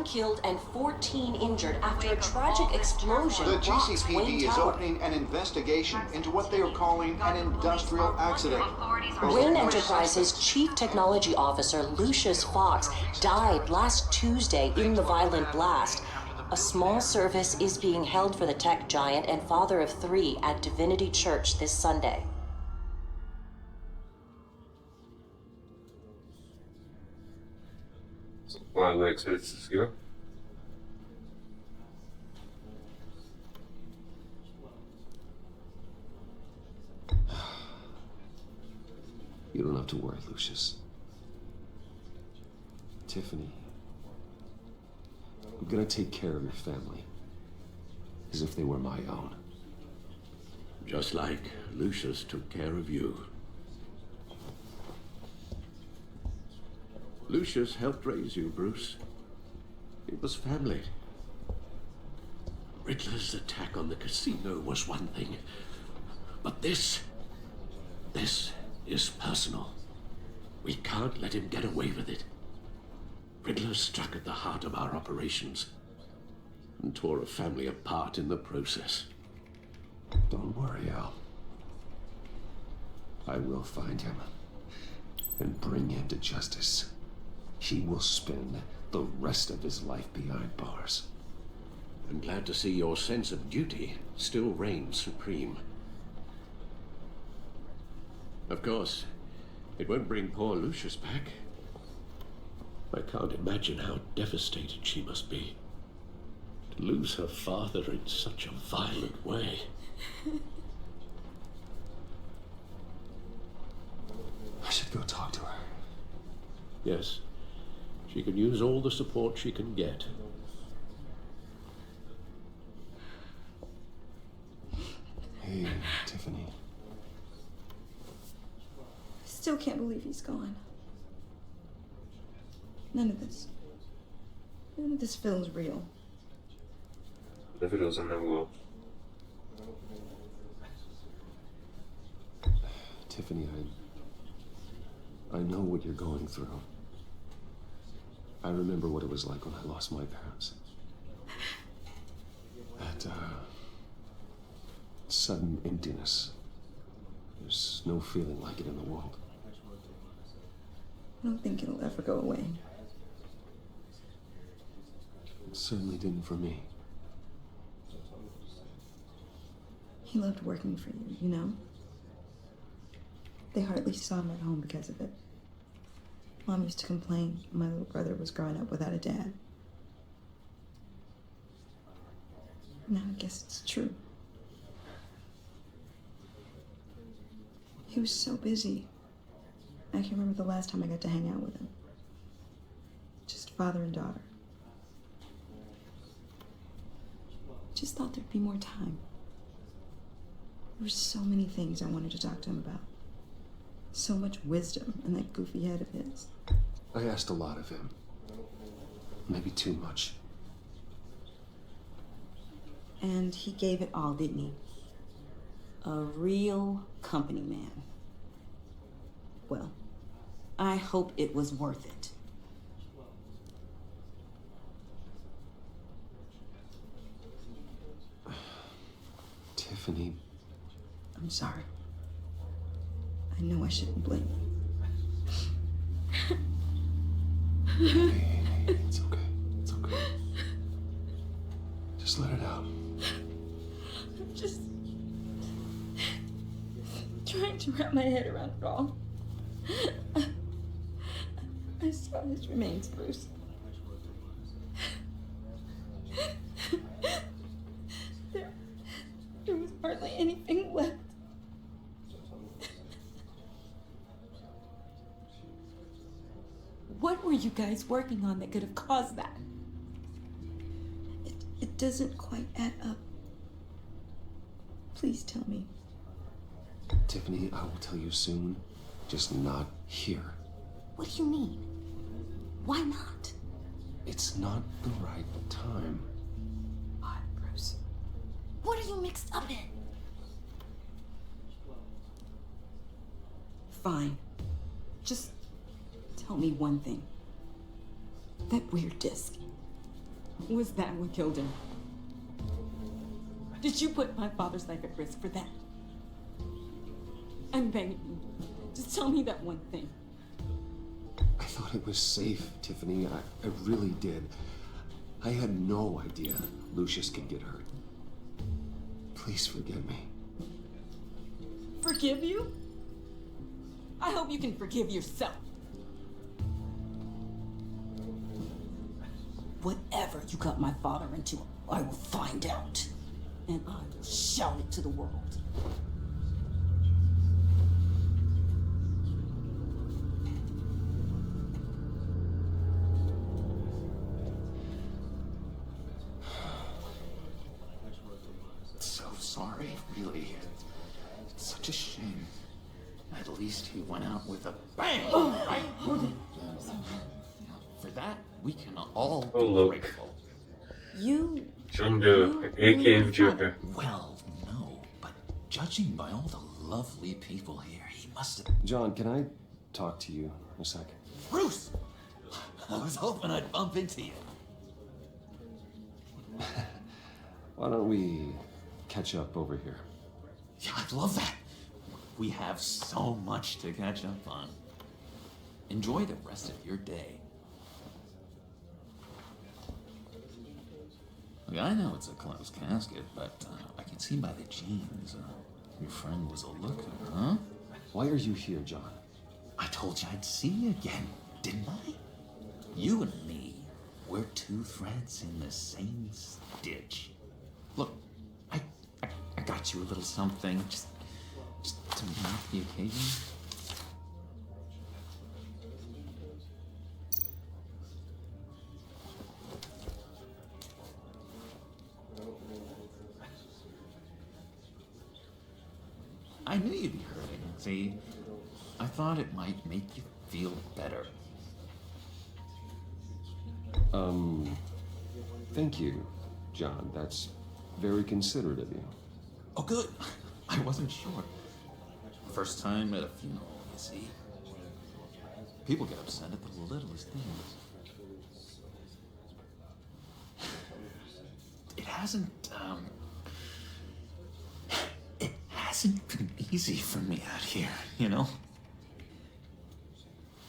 killed and 14 injured after a tragic explosion The rocks GCPD Wayne is Tower. opening an investigation into what they are calling an industrial accident. Wayne Enterprises Chief Technology Officer Lucius Fox died last Tuesday in the violent blast. A small service is being held for the tech giant and father of 3 at Divinity Church this Sunday. Ладно, эксперт. You don't have to worry, Lucius. Tiffany, I'm gonna take care of your family as if they were my own. Just like Lucius took care of you. Lucius helped raise you, Bruce. It was family. Riddler's attack on the casino was one thing, but this is personal. We can't let him get away with it. Riddler struck at the heart of our operations and tore a family apart in the process. Don't worry, Al. I will find him and bring him to justice. He will spend the rest of his life behind bars. I'm glad to see your sense of duty still reigns supreme. Of course, it won't bring poor Lucius back. I can't imagine how devastated she must be. To lose her father in such a violent way. I should go talk to her. Yes, she can use all the support she can get. Hey, Tiffany. I still can't believe he's gone. None of this feels real. Det feels in the world. Tiffany, I know what you're going through. I remember what it was like when I lost my parents. That, sudden emptiness. There's no feeling like it in the world. I don't think it'll ever go away. It certainly didn't for me. He loved working for you, you know? They hardly saw him at home because of it. Mom used to complain my little brother was growing up without a dad. Now I guess it's true. He was so busy. I can't remember the last time I got to hang out with him. Just father and daughter. Just thought there'd be more time. There were so many things I wanted to talk to him about. So much wisdom in that goofy head of his. I asked a lot of him. Maybe too much. And he gave it all, didn't he? A real company man. Well, I hope it was worth it. Tiffany. I'm sorry. I know I shouldn't blame you. Hey, it's okay. It's okay. Just let it out. I'm just trying to wrap my head around it all. I saw his remains, Bruce. There was hardly anything left. What were you guys working on that could have caused that? It doesn't quite add up. Please tell me. Tiffany, I will tell you soon. Just not here. What do you mean? Why not? It's not the right time. Why, Bruce? What are you mixed up in? Fine. Just tell me one thing. That weird disc. Was that what killed him? Did you put my father's life at risk for that? I'm begging you. Just tell me that one thing. I thought it was safe, Tiffany. I really did. I had no idea Lucius could get hurt. Please forgive me. Forgive you? I hope you can forgive yourself. Whatever you got my father into, I will find out. And I will shout it to the world. So sorry, really. It's such a shame. At least he went out with a bang, right? For that, we can all Oh, be look. grateful. You John Doe, aka Joker. Well, no, but judging by all the lovely people here, he must have... John, can I talk to you a sec? Bruce! I was hoping I'd bump into you. Why don't we catch up over here? Yeah, I'd love that. We have so much to catch up on. Enjoy the rest of your day. Look, I know it's a closed casket, but I can see by the jeans your friend was a looker, huh? Why are you here, John? I told you I'd see you again, didn't I? You and me, we're two threads in the same stitch. Look, I got you a little something, just to mark the occasion. I knew you'd be hurting. See, I thought it might make you feel better. Thank you, John. That's very considerate of you. Oh, good. I wasn't sure. First time at a funeral, you see. People get upset at the littlest things. It hasn't been easy for me out here, you know?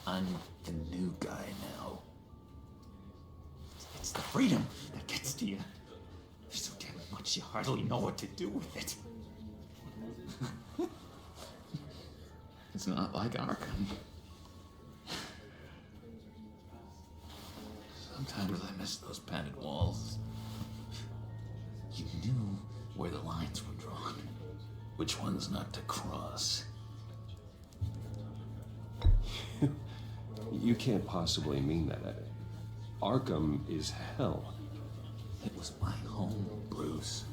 I'm the new guy now. It's the freedom that gets to you. There's so damn much you hardly know what to do with it. It's not like Arkham. Sometimes I miss those padded walls. You knew where the lines were drawn, which ones not to cross. You can't possibly mean that. Arkham is hell. It was my home, Bruce.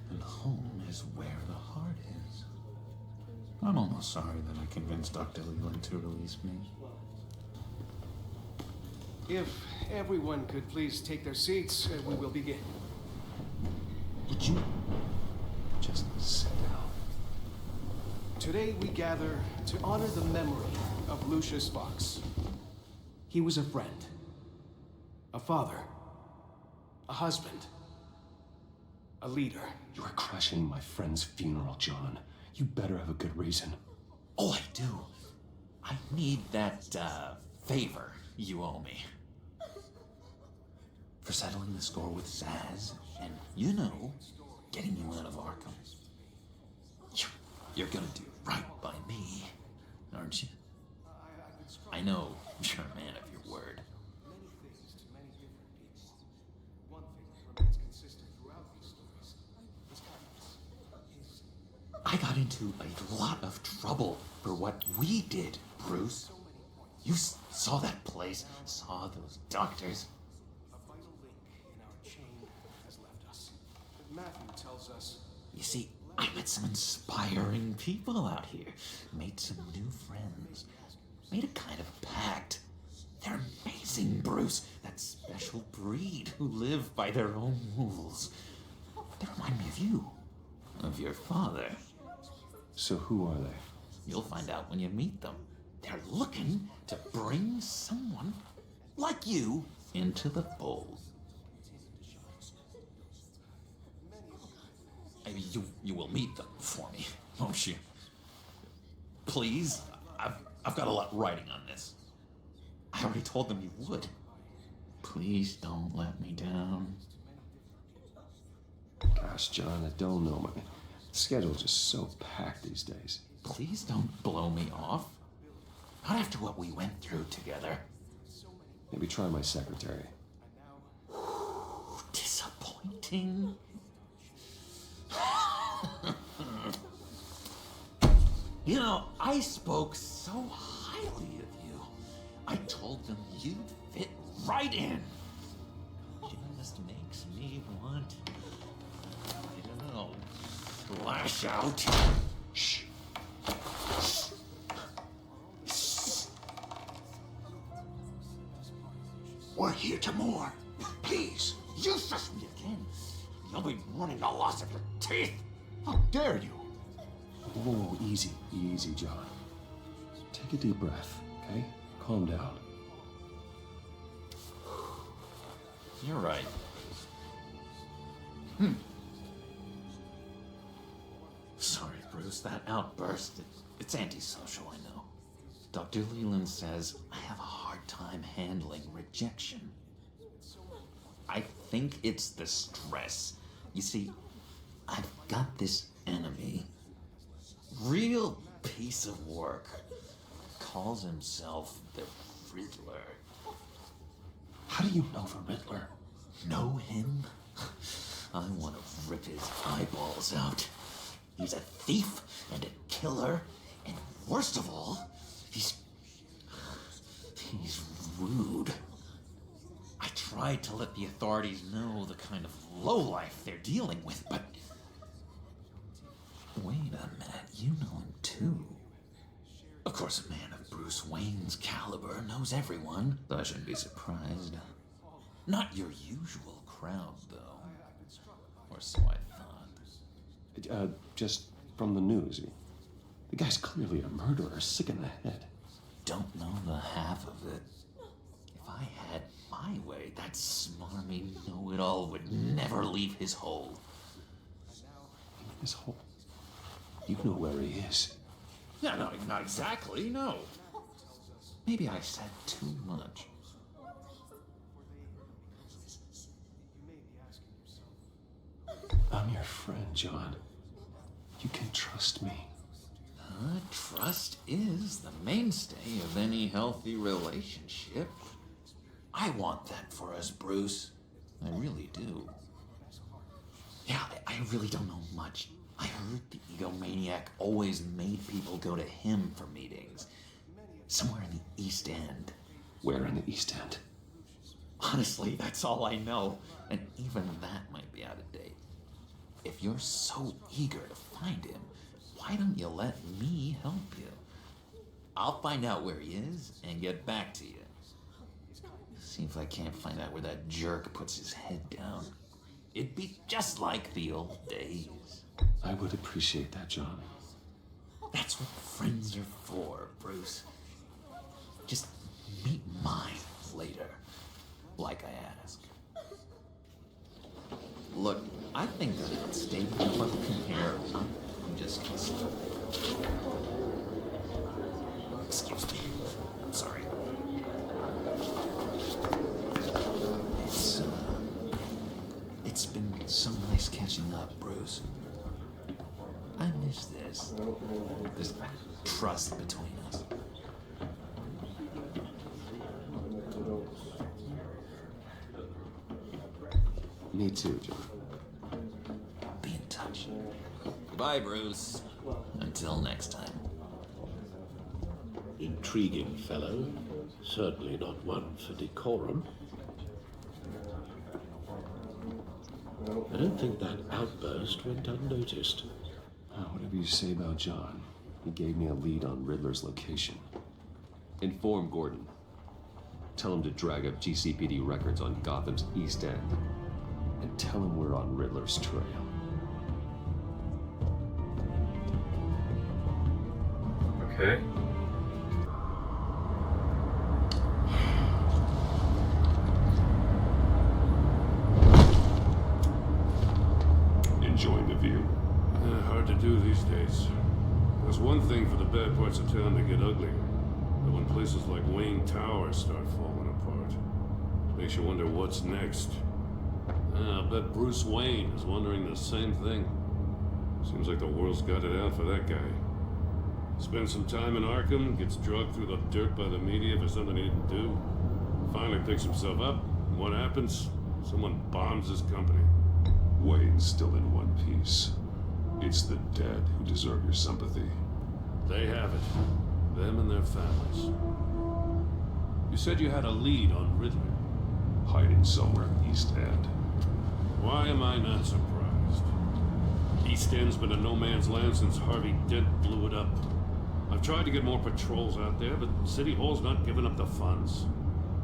And home is where the heart is. I'm almost sorry that I convinced Dr. Leland to release me. If everyone could please take their seats, we will begin. Would you just sit down? Today we gather to honor the memory of Lucius Fox. He was a friend, a father, a husband, a leader. You are crashing my friend's funeral, John. You better have a good reason. Oh, I do. I need that, favor you owe me. For settling the score with Zaz, and, you know, getting you out of Arkham. You're gonna do right by me, aren't you? I know you're a man of your word. Many things to many different people. One thing that remains consistent throughout these stories is kindness. I got into a lot of trouble for what we did, Bruce. You saw that place, saw those doctors. A vital link in our chain has left us. Matthew tells us You see, I met some inspiring people out here, made some new friends, made a kind of pact. They're amazing, Bruce. That special breed who live by their own rules. They remind me of you, of your father. So who are they? You'll find out when you meet them. They're looking to bring someone like you into the fold. You will meet them for me, won't you? Please? I've got a lot riding on this. I already told them you would. Please don't let me down. Gosh, John, I don't know. My schedule's just so packed these days. Please don't blow me off. Not after what we went through together. Maybe try my secretary. Disappointing. You know, I spoke so highly of you. I told them you'd fit right in. Just makes me want, I don't know, lash out. Shh. We're here to mourn. Please, you shush me again. You'll be mourning the loss of your teeth. How dare you? Whoa, easy, easy, John. Take a deep breath, okay? Calm down. You're right. Sorry, Bruce, that outburst, it's antisocial, I know. Dr. Leland says I have a hard time handling rejection. I think it's the stress. You see, I've got this enemy. Real piece of work. Calls himself the Riddler. How do you know the Riddler? Know him? I want to rip his eyeballs out. He's a thief and a killer, and worst of all, he's rude. I tried to let the authorities know the kind of lowlife they're dealing with, but... Wait a minute, you know him too. Of course, a man of Bruce Wayne's caliber knows everyone, so I shouldn't be surprised. Not your usual crowd, though. Or so I thought. Just from the news. The guy's clearly a murderer, sick in the head. Don't know the half of it. If I had my way, that smarmy know-it-all would never leave his hole. His hole? You know where he is. Yeah, no, not exactly, no. Maybe I said too much. I'm your friend, John. You can trust me. Trust is the mainstay of any healthy relationship. I want that for us, Bruce. I really do. Yeah, I really don't know much. I heard the egomaniac always made people go to him for meetings. Somewhere in the East End. Where in the East End? Honestly, that's all I know. And even that might be out of date. If you're so eager to find him, why don't you let me help you? I'll find out where he is and get back to you. See if I can't find out where that jerk puts his head down. It'd be just like the old days. I would appreciate that, John. That's what friends are for, Bruce. Just meet mine later, like I asked. Look, I think that statement up in here, I'm just kidding. Excuse me. I'm sorry. It's been so nice catching up, Bruce. I miss this trust between us. Me too, John. Be in touch. Goodbye, Bruce. Until next time. Intriguing fellow. Certainly not one for decorum. I don't think that outburst went unnoticed. Whatever you say about John, he gave me a lead on Riddler's location. Inform Gordon. Tell him to drag up GCPD records on Gotham's East End. And tell him we're on Riddler's trail. Okay. Enjoying the view? do these days. There's one thing for the bad parts of town to get uglier. But when places like Wayne Tower start falling apart, makes you wonder what's next. I bet Bruce Wayne is wondering the same thing. Seems like the world's got it out for that guy. Spends some time in Arkham, gets drugged through the dirt by the media for something he didn't do. Finally picks himself up, and what happens? Someone bombs his company. Wayne's still in one piece. It's the dead who deserve your sympathy. They have it. Them and their families. You said you had a lead on Riddler. Hiding somewhere in East End. Why am I not surprised? East End's been a no man's land since Harvey Dent blew it up. I've tried to get more patrols out there, but City Hall's not giving up the funds.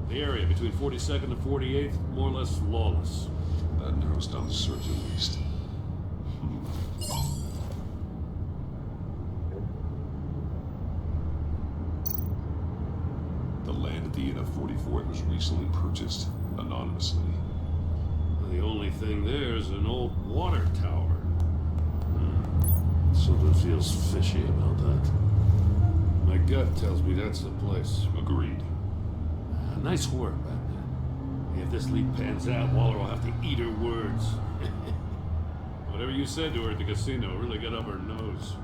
The area between 42nd and 48th, more or less lawless. That narrows down the search at least. The land at the end of 44th was recently purchased anonymously. The only thing there is an old water tower. Something feels fishy about that. My gut tells me that's the place. Agreed. Nice work, Batman. If this lead pans out, Waller will have to eat her words. Whatever you said to her at the casino really got up her nose.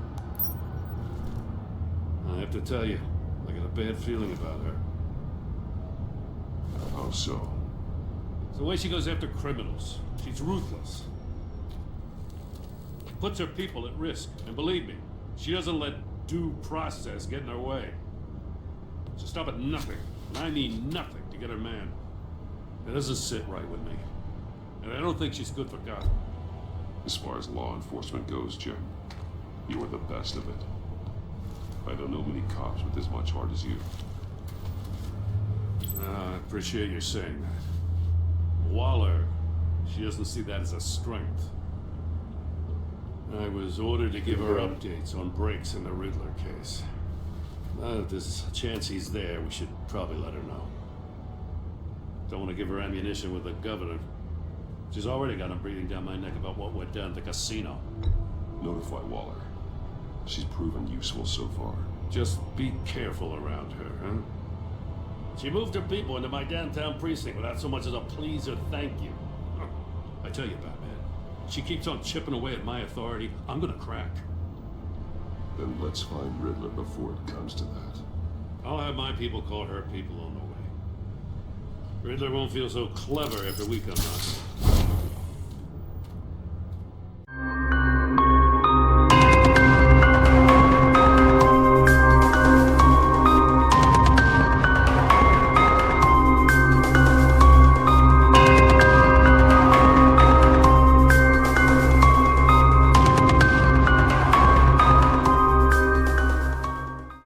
I have to tell you, I got a bad feeling about her. How so? It's the way she goes after criminals. She's ruthless. Puts her people at risk. And believe me, she doesn't let due process get in her way. She'll stop at nothing, and I mean nothing, to get her man. It doesn't sit right with me. And I don't think she's good for Gotham. As far as law enforcement goes, Jim, you are the best of it. I don't know many cops with as much heart as you. I appreciate you saying that. Waller, she doesn't see that as a strength. I was ordered to give her updates on breaks in the Riddler case. Now, if there's a chance he's there, we should probably let her know. Don't want to give her ammunition with the governor. She's already got him breathing down my neck about what went down at the casino. Notify Waller. She's proven useful so far. Just be careful around her, huh? She moved her people into my downtown precinct without so much as a please or thank you. I tell you, Batman, she keeps on chipping away at my authority, I'm gonna crack. Then let's find Riddler before it comes to that. I'll have my people call her people on the way. Riddler won't feel so clever after we come knocking.